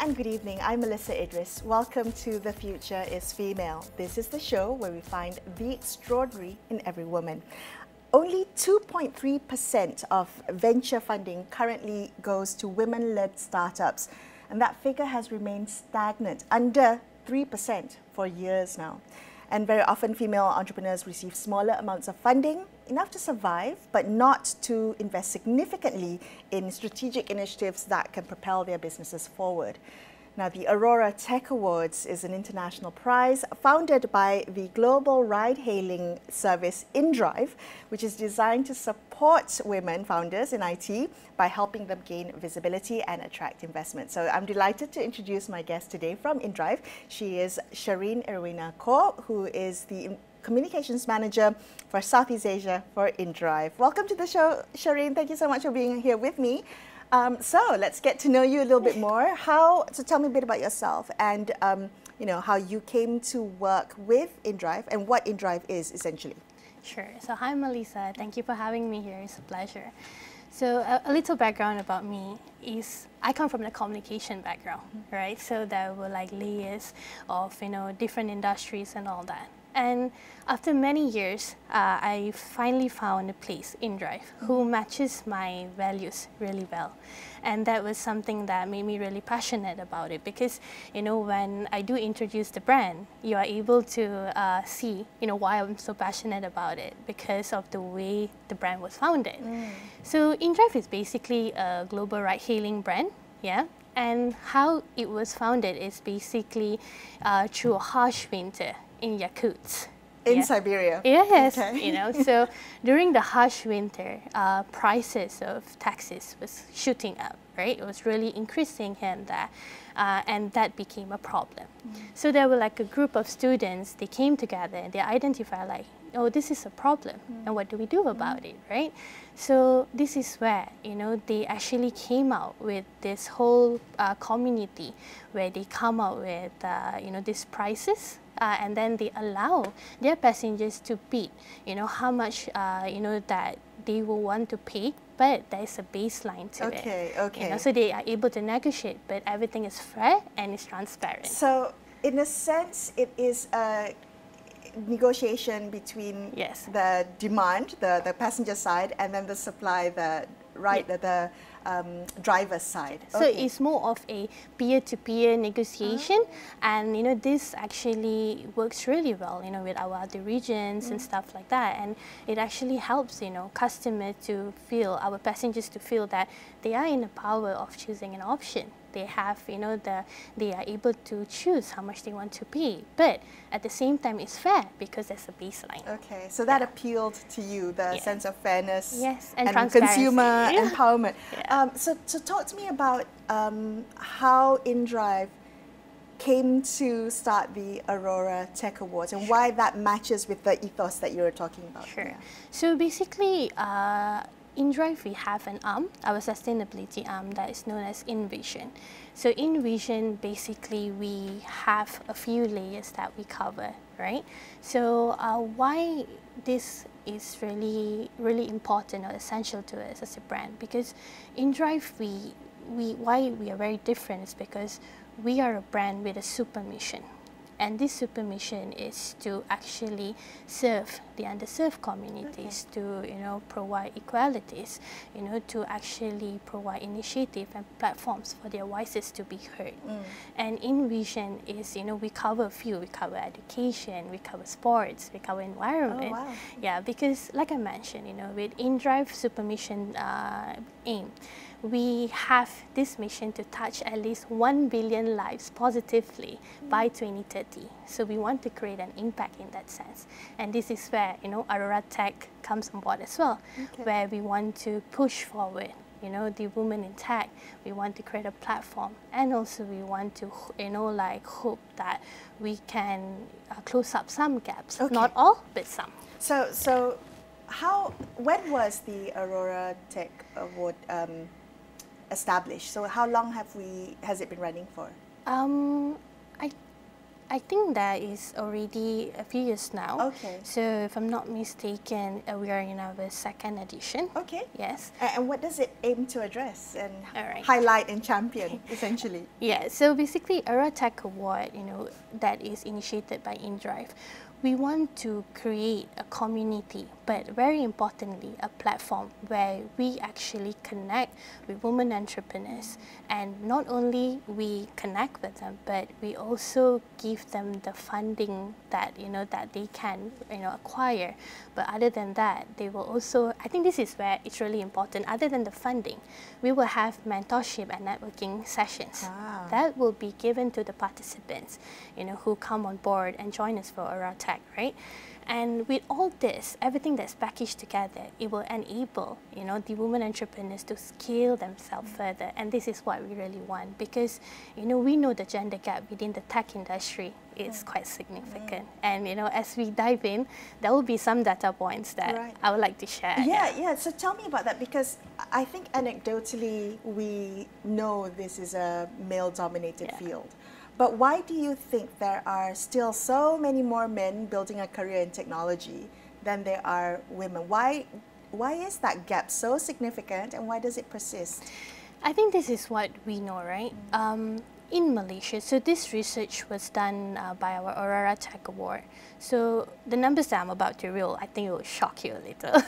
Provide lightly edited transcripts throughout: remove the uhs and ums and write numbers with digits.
and good evening. I'm Melisa Idris. Welcome to The Future is Female. This is the show where we find the extraordinary in every woman. Only 2.3% of venture funding currently goes to women-led startups, and that figure has remained stagnant, under 3% for years now. And very often female entrepreneurs receive smaller amounts of funding, enough to survive, but not to invest significantly in strategic initiatives that can propel their businesses forward. Now, the Aurora Tech Awards is an international prize founded by the global ride-hailing service inDrive, which is designed to support women founders in IT by helping them gain visibility and attract investment. So I'm delighted to introduce my guest today from inDrive. She is Shaerine Irwina Kaur, who is the Communications Manager for Southeast Asia for inDrive. Welcome to the show, Shaerine. Thank you so much for being here with me. So let's get to know you a little bit more. So tell me a bit about yourself and how you came to work with inDrive and what inDrive is essentially. Sure. So hi Melisa, thank you for having me here. It's a pleasure. So a little background about me is I come from the communication background, right? So there were like layers of different industries and all that. And after many years, I finally found a place, inDrive, who matches my values really well. And that was something that made me really passionate about it because, when I do introduce the brand, you are able to see, why I'm so passionate about it because of the way the brand was founded. So inDrive is basically a global ride-hailing brand, yeah? And how it was founded is basically through a harsh winter in Yakutsk. In Siberia? Yes, okay. So during the harsh winter, prices of taxis was shooting up, right? It was really increasing here and there, and that became a problem. So there were like a group of students, they came together and they identified like, oh, this is a problem, and what do we do about it, right? So this is where, they actually came out with this whole community where they come out with, these prices, and then they allow their passengers to bid, how much, that they will want to pay, but there is a baseline to it. Okay. So they are able to negotiate, but everything is fair and it's transparent. So in a sense, it is a negotiation between the demand, the passenger side, and then the supply, the driver's side. So it's more of a peer-to-peer negotiation, and this actually works really well, with our other regions and stuff like that, and it actually helps, customers to feel, our passengers to feel that they are in the power of choosing an option. They have, they are able to choose how much they want to pay, but at the same time it's fair because there's a baseline. Okay, so that appealed to you, the sense of fairness and consumer empowerment. So talk to me about how inDrive came to start the Aurora Tech Awards and why that matches with the ethos that you were talking about. Sure. Yeah. So basically, inDrive, we have an arm, our sustainability arm, that is known as inVision. So inVision, basically, we have a few layers that we cover, right? So why this is really, really important or essential to us as a brand? Because inDrive, why we are very different is because we are a brand with a super mission. And this super mission is to actually serve the underserved communities, to provide equalities, to actually provide initiative and platforms for their voices to be heard. And inVision is, we cover a few. We cover education, we cover sports, we cover environment. Oh, wow. Yeah, because like I mentioned, with inDrive super mission aim, we have this mission to touch at least 1 billion lives positively by 2030. So we want to create an impact in that sense. And this is where, Aurora Tech comes on board as well, where we want to push forward, the women in tech. We want to create a platform, and also we want to, hope that we can close up some gaps. Not all, but some. So when was the Aurora Tech Award established? So how long has it been running for? I I think that is already a few years now. Okay. So if I'm not mistaken, we are in our second edition. Okay. Yes. And what does it aim to address and All right. highlight and champion, essentially? Yeah, so basically Aurora Tech Award, that is initiated by inDrive. We want to create a community, but very importantly, a platform where we actually connect with women entrepreneurs. And not only we connect with them, but we also give them the funding that, that they can, acquire. But other than that, they will also, I think this is where it's really important, other than the funding, we will have mentorship and networking sessions. That will be given to the participants, who come on board and join us for Aurora Tech, right? And with all this, everything that's packaged together, it will enable, the women entrepreneurs to scale themselves further. And this is what we really want, because, we know the gender gap within the tech industry is quite significant. And, as we dive in, there will be some data points that I would like to share. Yeah. So tell me about that, because I think anecdotally, we know this is a male-dominated field. But why do you think there are still so many more men building a career in technology than there are women? Why is that gap so significant, and why does it persist? I think this is what we know, right? In Malaysia, so this research was done by our Aurora Tech Award. So the numbers that I'm about to reveal, I think it will shock you a little.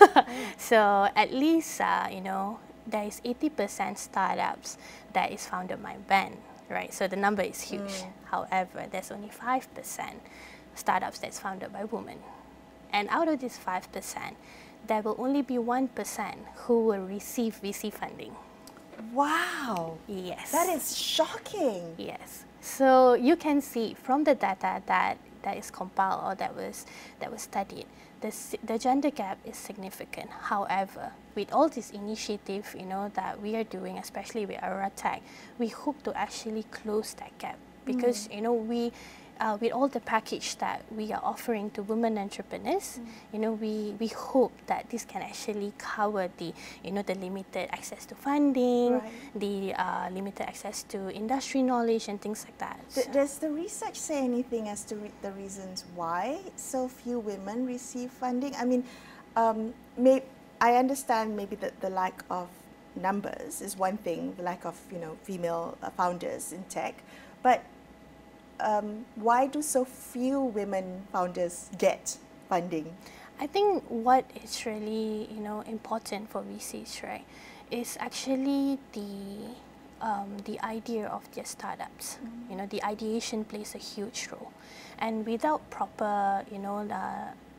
So at least, there is 80% startups that is founded by men. Right, so the number is huge. However, there's only 5% startups that's founded by women. And out of this 5%, there will only be 1% who will receive VC funding. Wow! Yes. That is shocking. Yes. So you can see from the data that is compiled or that was studied, the gender gap is significant. However, with all this initiative, that we are doing, especially with Aurora Tech, we hope to actually close that gap, because we, with all the package that we are offering to women entrepreneurs, we hope that this can actually cover the, the limited access to funding, the limited access to industry knowledge and things like that. Does the research say anything as to the reasons why so few women receive funding? I mean, I understand maybe that the lack of numbers is one thing, the lack of female founders in tech, but why do so few women founders get funding? I think what is really important for VCs, right, is actually the idea of their startups. The ideation plays a huge role, and without proper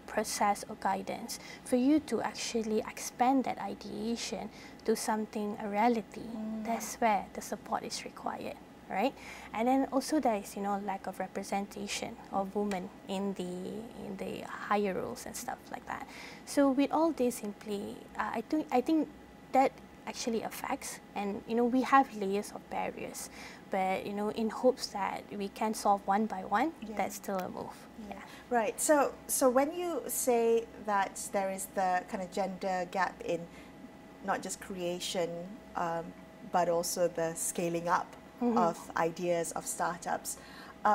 process or guidance for you to actually expand that ideation to something, a reality, that's where the support is required, right? And then also there is lack of representation of women in the higher roles and stuff like that. So with all this, simply I think that actually affects, and we have layers of barriers, but in hopes that we can solve one by one, that's still a move. Right. So when you say that there is the kind of gender gap in not just creation, but also the scaling up of ideas of startups,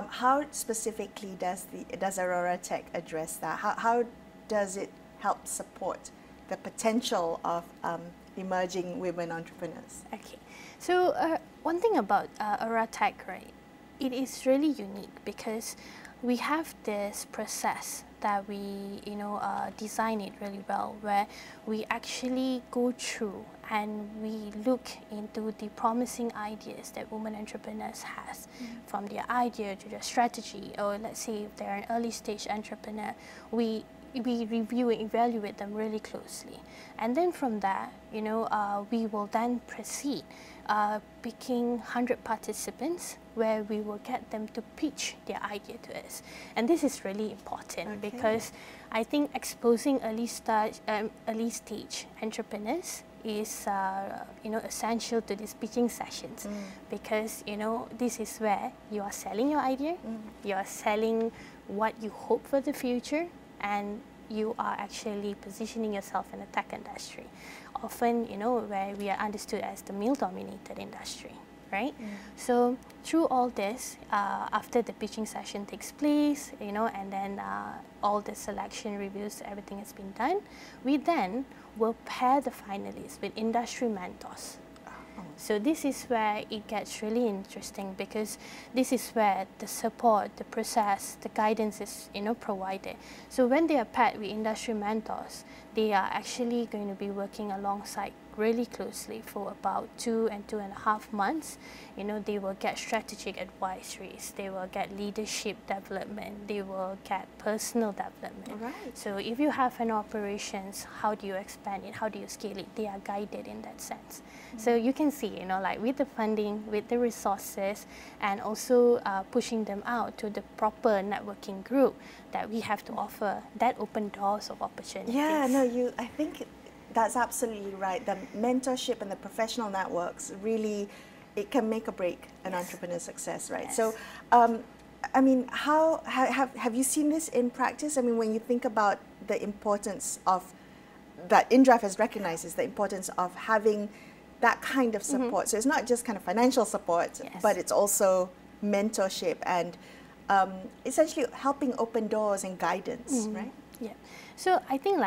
how specifically does Aurora Tech address that? How does it help support the potential of emerging women entrepreneurs? Okay. So one thing about Aurora Tech, right, it is really unique because we have this process that we design it really well, where we actually go through and we look into the promising ideas that women entrepreneurs has, from their idea to their strategy, or let's say if they're an early stage entrepreneur, we review and evaluate them really closely. And then from that, we will then proceed picking 100 participants where we will get them to pitch their idea to us. And this is really important because I think exposing early stage entrepreneurs is essential to these pitching sessions, because this is where you are selling your idea, you are selling what you hope for the future, and you are actually positioning yourself in the tech industry, often where we are understood as the male-dominated industry, right? So through all this, after the pitching session takes place, and then all the selection reviews, everything has been done, we then will pair the finalists with industry mentors. So this is where it gets really interesting, because this is where the support, the process, the guidance is provided. So when they are paired with industry mentors, they are actually going to be working alongside really closely for about 2 and 2.5 months. They will get strategic advisories, they will get leadership development, they will get personal development. Right. So if you have an operations, how do you expand it, how do you scale it, they are guided in that sense. So you can see, like with the funding, with the resources, and also pushing them out to the proper networking group that we have to offer, that open doors of opportunities. Yeah, no, I think that's absolutely right. The mentorship and the professional networks really, it can make or break an entrepreneur's success, right? Yes. So, I mean, have you seen this in practice? I mean, when you think about the importance of, that inDrive has recognized, is the importance of having that kind of support. So it's not just kind of financial support, but it's also mentorship and essentially helping open doors and guidance, right? Yeah. So I think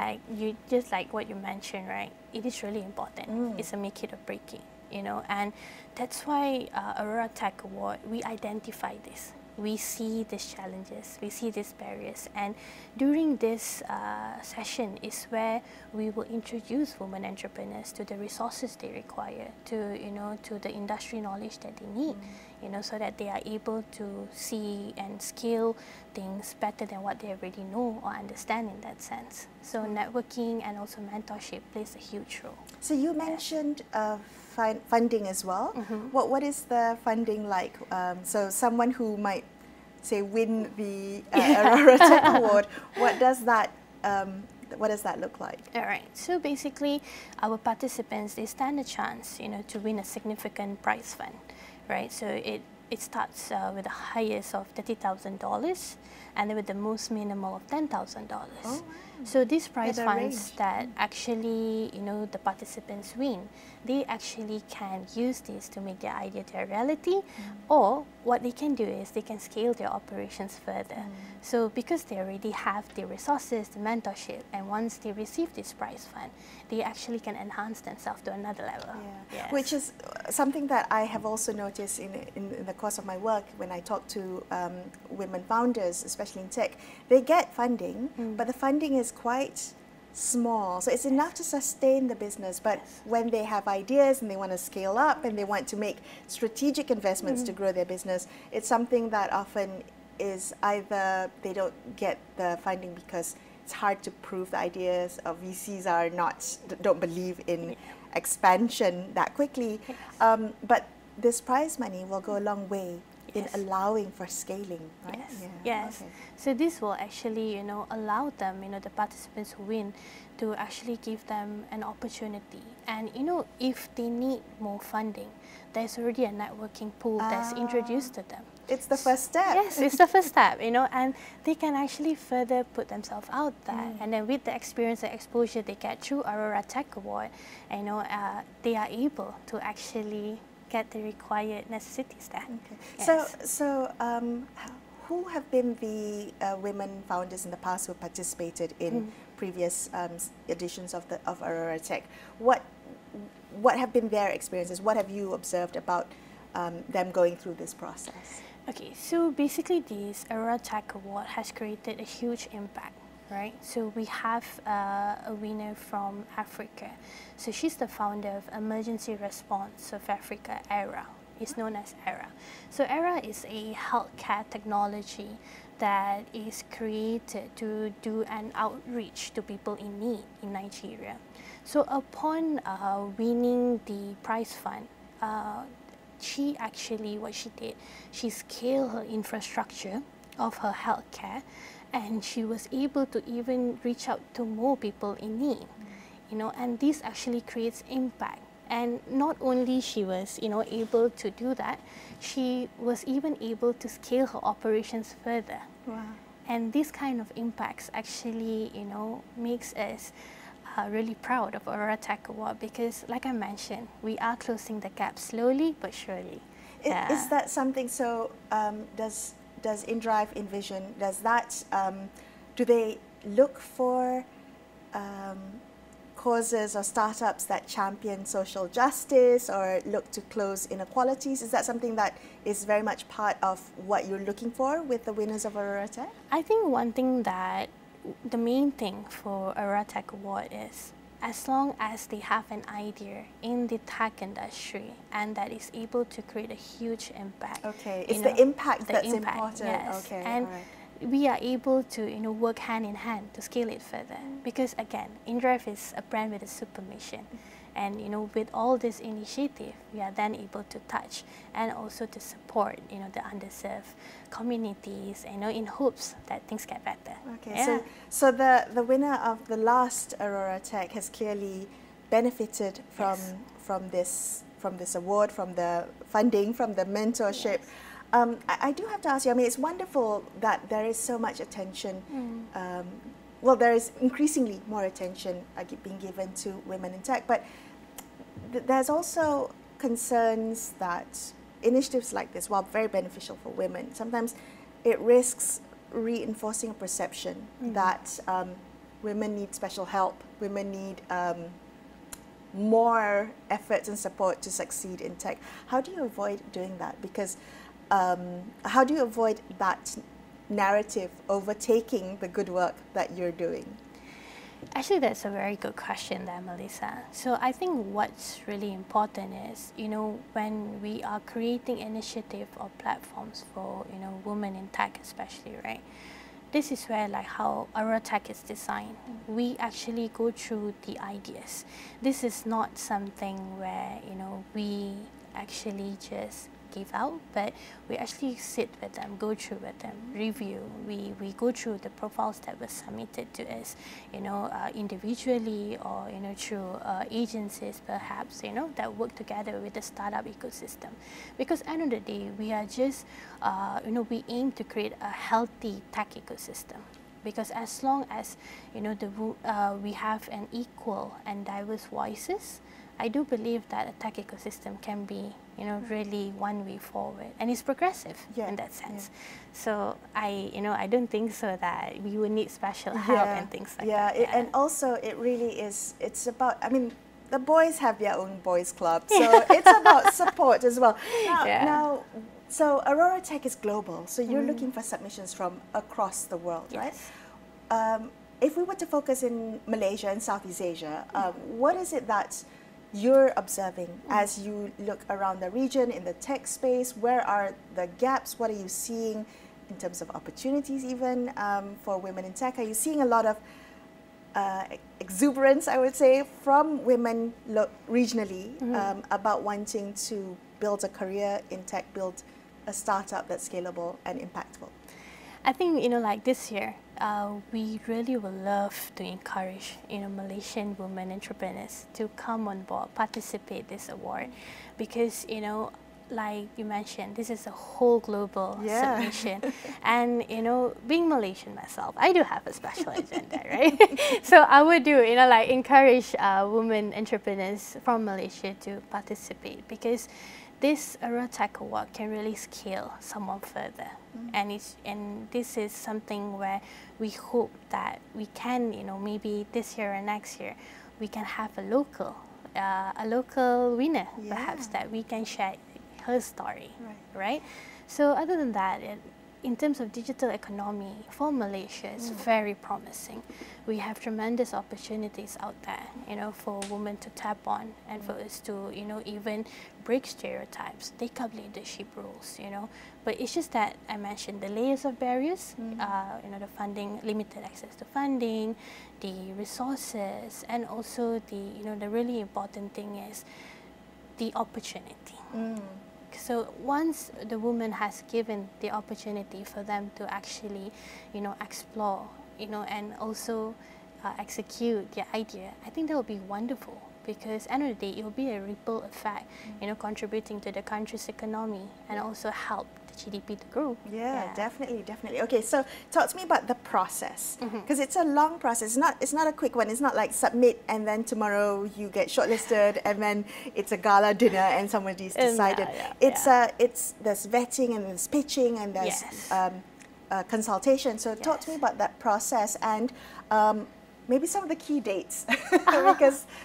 just like what you mentioned, right? It is really important. It's a make it or break it, and that's why Aurora Tech Award, we identify this. We see these challenges, we see these barriers, and during this session is where we will introduce women entrepreneurs to the resources they require, to the industry knowledge that they need, so that they are able to see and scale things better than what they already know or understand in that sense. So networking and also mentorship plays a huge role. So you mentioned funding as well. What is the funding like? So someone who might, say, win the Aurora Tech Award, what does that look like? All right. So basically, our participants, they stand a chance, to win a significant prize fund, right? So it starts with the highest of $30,000, and then with the most minimal of $10,000. Oh, wow. So these prize funds that actually, the participants win, they actually can use this to make their idea their reality, or what they can do is they can scale their operations further. So because they already have the resources, the mentorship, and once they receive this prize fund, they actually can enhance themselves to another level. Yeah. Yes. Which is something that I have also noticed in the course of my work when I talk to women founders, especially in tech. They get funding, but the funding is quite small. So it's enough to sustain the business, but when they have ideas and they want to scale up and they want to make strategic investments to grow their business, it's something that often is either they don't get the funding because it's hard to prove the ideas, or VCs don't believe in expansion that quickly. But this prize money will go a long way in allowing for scaling, right? Yes. Okay. So this will actually, allow them, the participants who win, to actually give them an opportunity. And, if they need more funding, there's already a networking pool that's introduced to them. It's the first step. Yes, it's the first step, and they can actually further put themselves out there. And then with the experience and exposure they get through Aurora Tech Award, they are able to actually get the required necessities there. Okay. Yes. So who have been the women founders in the past who participated in previous editions of Aurora Tech? What have been their experiences? What have you observed about them going through this process? Okay, so basically this Aurora Tech Award has created a huge impact, right? So we have a winner from Africa. So she's the founder of Emergency Response of Africa, ERA. It's known as ERA. So ERA is a healthcare technology that is created to do an outreach to people in need in Nigeria. So upon winning the prize fund, what she did, she scaled her infrastructure of her healthcare, and she was able to even reach out to more people in need, and this actually creates impact. And not only she was, able to do that, she was even able to scale her operations further. Wow. And this kind of impacts actually, makes us really proud of Aurora Tech Award, because like I mentioned, we are closing the gap slowly but surely. Is that something, so does inDrive envision, does that, do they look for causes or startups that champion social justice or look to close inequalities? Is that something that is very much part of what you're looking for with the winners of Aurora Tech? I think one thing that the main thing for Aurora Tech Award is, as long as they have an idea in the tech industry and that is able to create a huge impact. Okay, it's the impact that's important. Yes. Okay, and we are able to work hand in hand to scale it further, because again, inDrive is a brand with a super mission, and with all this initiative, we are then able to touch and also to support the underserved communities, in hopes that things get better. Okay, so the winner of the last Aurora Tech has clearly benefited from this award, from the funding, from the mentorship. Yes. I do have to ask you, I mean, it's wonderful that there is so much attention, well, there is increasingly more attention being given to women in tech, but there's also concerns that initiatives like this, while very beneficial for women, sometimes it risks reinforcing a perception that women need special help, women need more efforts and support to succeed in tech. How do you avoid doing that? Because how do you avoid that narrative overtaking the good work that you're doing? Actually, that's a very good question there, Melisa. So I think what's really important is, when we are creating initiative or platforms for, women in tech especially, right? This is where how Aurora Tech is designed. We actually go through the ideas. This is not something where, we actually just give out, but we actually sit with them, go through with them, review. We go through the profiles that were submitted to us, individually or through agencies perhaps, that work together with the startup ecosystem. Because at the end of the day, we are just, we aim to create a healthy tech ecosystem. Because as long as we have an equal and diverse voices, I do believe that a tech ecosystem can be, really one way forward, and it's progressive in that sense. So I don't think so that we would need special help and things like that. And also it really is. It's about. I mean, the boys have their own boys club, so it's about support as well. Now, so Aurora Tech is global. So you're looking for submissions from across the world, right? If we were to focus in Malaysia and Southeast Asia, what is it that you're observing as you look around the region in the tech space? Where are the gaps? What are you seeing in terms of opportunities even for women in tech? Are you seeing a lot of exuberance, I would say, from women regionally about wanting to build a career in tech, build a startup that's scalable and impactful? I think, like this year, we really would love to encourage, Malaysian women entrepreneurs to come on board, participate this award, because, like you mentioned, this is a whole global submission. And, being Malaysian myself, I do have a special agenda, right? So I would do, encourage women entrepreneurs from Malaysia to participate, because this Aurora Tech Award can really scale someone further. And this is something where we hope that we can, maybe this year or next year, we can have a local winner, perhaps, that we can share her story, right? So other than that, in terms of digital economy for Malaysia, it's very promising. We have tremendous opportunities out there, for women to tap on, and for us to, even break stereotypes, take up leadership roles, But it's just that I mentioned the layers of barriers, the funding, limited access to funding, the resources, and also the really important thing is the opportunity. So once the woman has given the opportunity for them to actually, explore, and also execute their idea, I think that would be wonderful, because at the end of the day, it will be a ripple effect, contributing to the country's economy and also help the GDP to grow. Yeah, definitely, definitely. Okay, so talk to me about the process, because it's a long process. It's not a quick one. It's not like submit and then tomorrow you get shortlisted and then it's a gala dinner and somebody's decided. There's vetting and there's pitching and there's consultation. So talk to me about that process and maybe some of the key dates,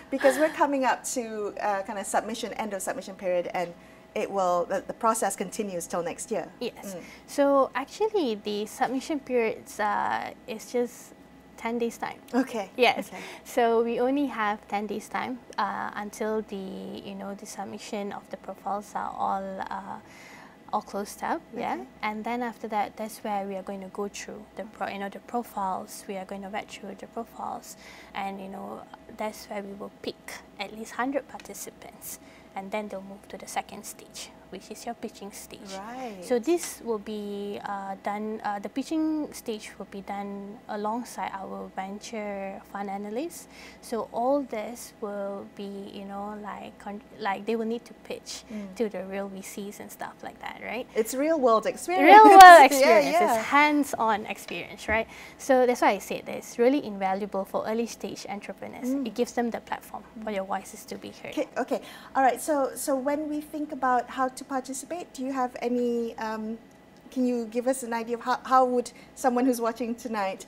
because we're coming up to kind of end of submission period, and the process continues till next year. Yes. So actually the submission period is just 10 days time. Okay. Yes. Okay. So we only have 10 days time until the submission of the profiles are all closed up. Yeah. And then after that, that's where we are going to go through the profiles. We are going to vet through the profiles, and that's where we will pick at least 100 participants, and then they'll move to the second stage, which is your pitching stage. Right. So this will be done, the pitching stage will be done alongside our venture fund analysts. So all this will be, like they will need to pitch to the real VCs and stuff like that, right? It's real world experience. Real world experience. Yeah. It's hands-on experience, right? So that's why I said that it's really invaluable for early stage entrepreneurs. It gives them the platform for their voices to be heard. Okay. All right. So when we think about how to participate, do you have any, can you give us an idea of how would someone who's watching tonight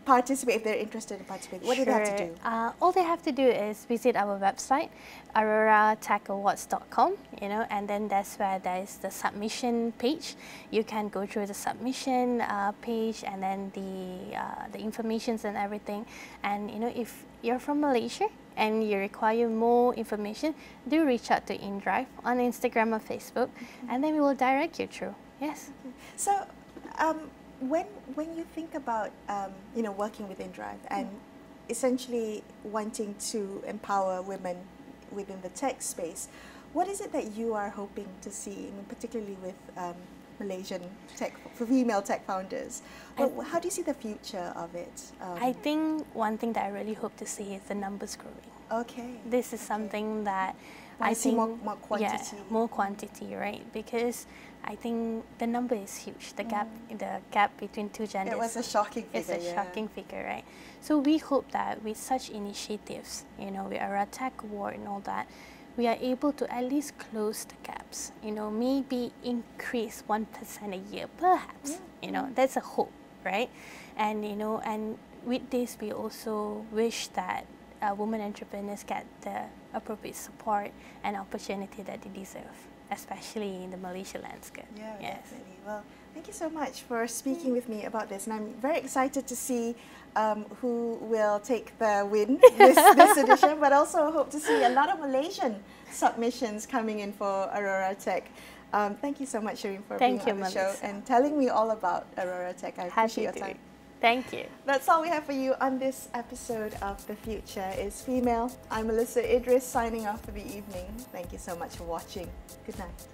participate if they're interested in participating? What do they have to do? All they have to do is visit our website, auroratechawards.com, and then that's where there is the submission page. You can go through the submission page and then the informations and everything. And if you're from Malaysia and you require more information, do reach out to inDrive on Instagram or Facebook, and then we will direct you through. Yes. So, when you think about working with inDrive and essentially wanting to empower women within the tech space, what is it that you are hoping to see, particularly with Malaysian female tech founders? How do you see the future of it? I think one thing that I really hope to see is the numbers growing. Okay. This is something that I see think more quantity. Yeah, more quantity, right? Because I think the number is huge. The gap between two genders. It was a shocking figure. It's a shocking figure, right? So we hope that with such initiatives, with Aurora Tech Award and all that, we are able to at least close the gaps. Maybe increase 1% a year, perhaps. That's a hope, right? And and with this, we also wish that women entrepreneurs get the appropriate support and opportunity that they deserve, especially in the Malaysia landscape. Yeah, yes. Definitely. Well, thank you so much for speaking with me about this, and I'm very excited to see who will take the win this edition, but also hope to see a lot of Malaysian submissions coming in for Aurora Tech. Thank you so much, Shaerine, for being on the show and telling me all about Aurora Tech. I appreciate your time. Thank you. That's all we have for you on this episode of The Future is Female. I'm Melisa Idris signing off for the evening. Thank you so much for watching. Good night.